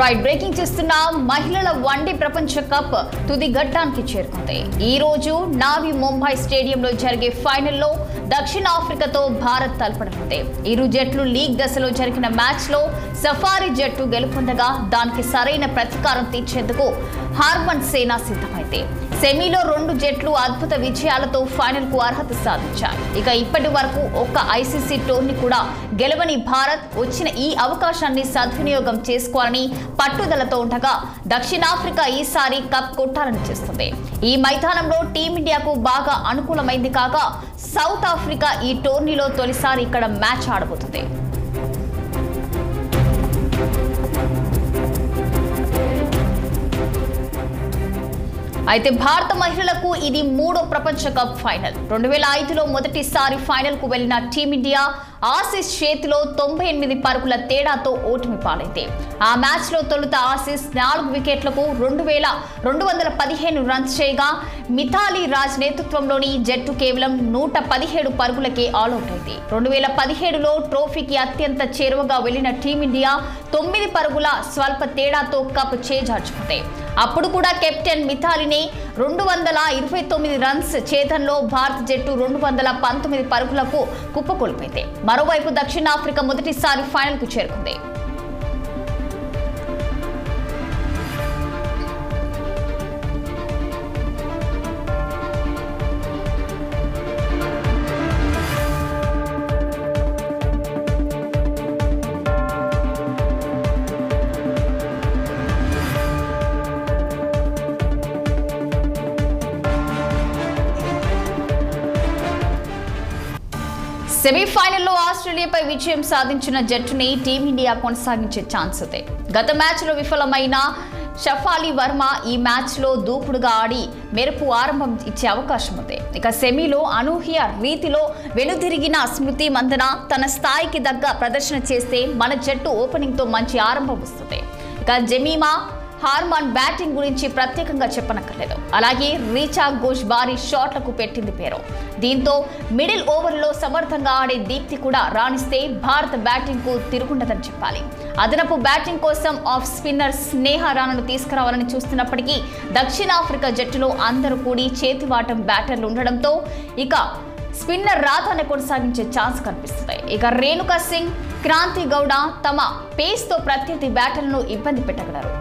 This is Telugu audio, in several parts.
రైట్ బ్రేకింగ్ చేస్తున్న మహిళల వన్డే ప్రపంచ కప్ తుది ఘట్టానికి చేరుకుంది. ఈ రోజు నావీ ముంబై స్టేడియంలో జరిగే ఫైనల్లో దక్షిణాఫ్రికాతో భారత్ తలపడనుంది. ఇరు జట్లు లీగ్ దశలో జరిగిన మ్యాచ్ లో సఫారీ జట్టు గెలుపొందగా దానికి సరైన ప్రతీకారం తీర్చేందుకు హార్మన్ సేన సిద్ధమైంది. సెమీలో 2 జట్లు అద్భుత విజయాలతో ఫైనల్ కు అర్హత సాధించాయి. ఇక ఇప్పటి వరకు ఒక్క ఐసీసీ టోర్నీ కూడా గెలవని భారత్ వచ్చిన ఈ అవకాశాన్ని సద్వినియోగం చేసుకోవాలని పట్టుదలతో ఉండగా దక్షిణాఫ్రికా ఈసారి కప్ కొట్టాలని చేస్తుంది. ఈ మైదానంలో టీమిండియాకు బాగా అనుకూలమైంది కాగా సౌత్ ఆఫ్రికా ఈ టోర్నీలో తొలిసారి ఇక్కడ మ్యాచ్ ఆడబోతుంది. అయితే భారత మహిళలకు ఇది 3వ ప్రపంచ కప్ ఫైనల్. 2005లో మొదటిసారి ఫైనల్ కు వెళ్లిన టీమిండియా ఆసీస్ చేతిలో 98 పరుగుల తేడాతో ఓటమి పాలైంది. ఆ మ్యాచ్ లో తొలుత ఆసీస్ 4 వికెట్లకు 2215 రన్స్ చేయగా మిథాలీ రాజ్ నేతృత్వంలోని జట్టు కేవలం 117 పరుగులకే ఆల్అౌట్ అయింది. 2017లో ట్రోఫీకి అత్యంత చేరువగా వెళ్లిన టీమిండియా 9 పరుగుల స్వల్ప తేడాతో కప్ చేజార్చుకుంది. అప్పుడు కూడా కెప్టెన్ మిథాలీని 229 రన్స్ చేతంలో భారత జట్టు 219 పరుగులకు కుప్పకొల్పింది. మరోవైపు దక్షిణాఫ్రికా మొదటిసారి ఫైనల్ కు చేరుకుంది. సెమీఫైనల్లో ఆస్ట్రేలియాపై విజయం సాధించిన జట్టుని టీమిండియా కొనసాగించే ఛాన్స్ ఉంది. గత మ్యాచ్లో విఫలమైన షఫాలి వర్మ ఈ మ్యాచ్లో దూకుడుగా ఆడి మెరుపు ఆరంభం ఇచ్చే అవకాశం ఉంది. ఇక సెమీలో అనూహ్య రీతిలో వెనుదిరిగిన స్మృతి మందన తన స్థాయికి తగ్గ ప్రదర్శన చేస్తే మన జట్టు ఓపెనింగ్తో మంచి ఆరంభం వస్తుంది. ఇక జెమీమా హార్మన్ బ్యాటింగ్ గురించి ప్రత్యేకంగా చెప్పనక్కర్లేదు. అలాగే రీచా ఘోష్ భారీ షాట్లకు పెట్టింది పేరు. దీంతో మిడిల్ ఓవర్లో సమర్థంగా ఆడే దీప్తి కూడా రాణిస్తే భారత బ్యాటింగ్ కు తిరుగుండదని చెప్పాలి. అదనపు బ్యాటింగ్ కోసం ఆఫ్ స్పిన్నర్ స్నేహ రాణాను తీసుకురావాలని చూస్తున్నప్పటికీ దక్షిణాఫ్రికా జట్టులో అందరూ కూడి చేతివాటం బ్యాటర్లు ఉండడంతో ఇక స్పిన్నర్ రాధాని కొనసాగించే ఛాన్స్ కనిపిస్తుంది. ఇక రేణుకా సింగ్, క్రాంతి గౌడ తమ పేస్తో ప్రత్యర్థి బ్యాటర్లను ఇబ్బంది పెట్టగలరు.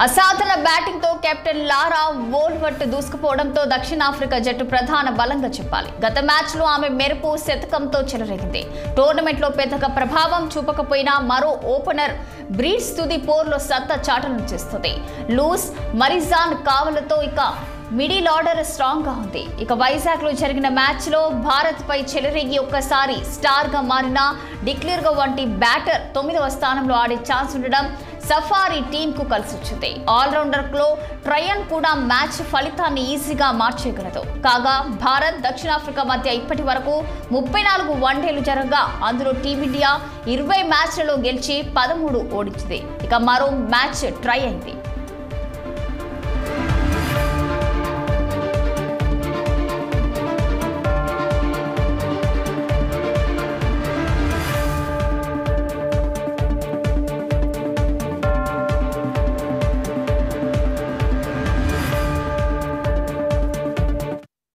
అసాధారణ బ్యాటింగ్ తో కెప్టెన్ లారా వోల్వర్ట్ దూసుకుపోవడంతో దక్షిణాఫ్రికా జట్టు ప్రధాన బలంగా చెప్పాలి. గత మ్యాచ్ లో ఆమె మెరుపు శతకంతో చెలరేగింది. టోర్నమెంట్ లో పెద్దగా ప్రభావం చూపకపోయినా మరో ఓపెనర్ బ్రీడ్స్ తుది పోర్లో సత్తా చాటనం చేస్తుంది. లూస్ మరిజాన్ కావలతో ఇక మిడిల్ ఆర్డర్ స్ట్రాంగ్ గా ఉంది. ఇక వైజాగ్ లో జరిగిన మ్యాచ్ లో భారత్ పై చెలరేగి ఒక్కసారి స్టార్ గా మారిన డిక్లేర్ గా వంటి బ్యాటర్ 9వ స్థానంలో ఆడే ఛాన్స్ ఉండడం సఫారీ టీమ్ కు కలిసి వచ్చింది. ఆల్రౌండర్ లో ట్రయన్ కూడా మ్యాచ్ ఫలితాన్ని ఈజీగా మార్చేయగలదు. కాగా భారత్ దక్షిణాఫ్రికా మధ్య ఇప్పటి వరకు 34 వన్డేలు జరగగా అందులో టీమిండియా 20 మ్యాచ్లలో గెలిచి 13 ఓడించింది. ఇక మరో మ్యాచ్ ట్రై అయింది.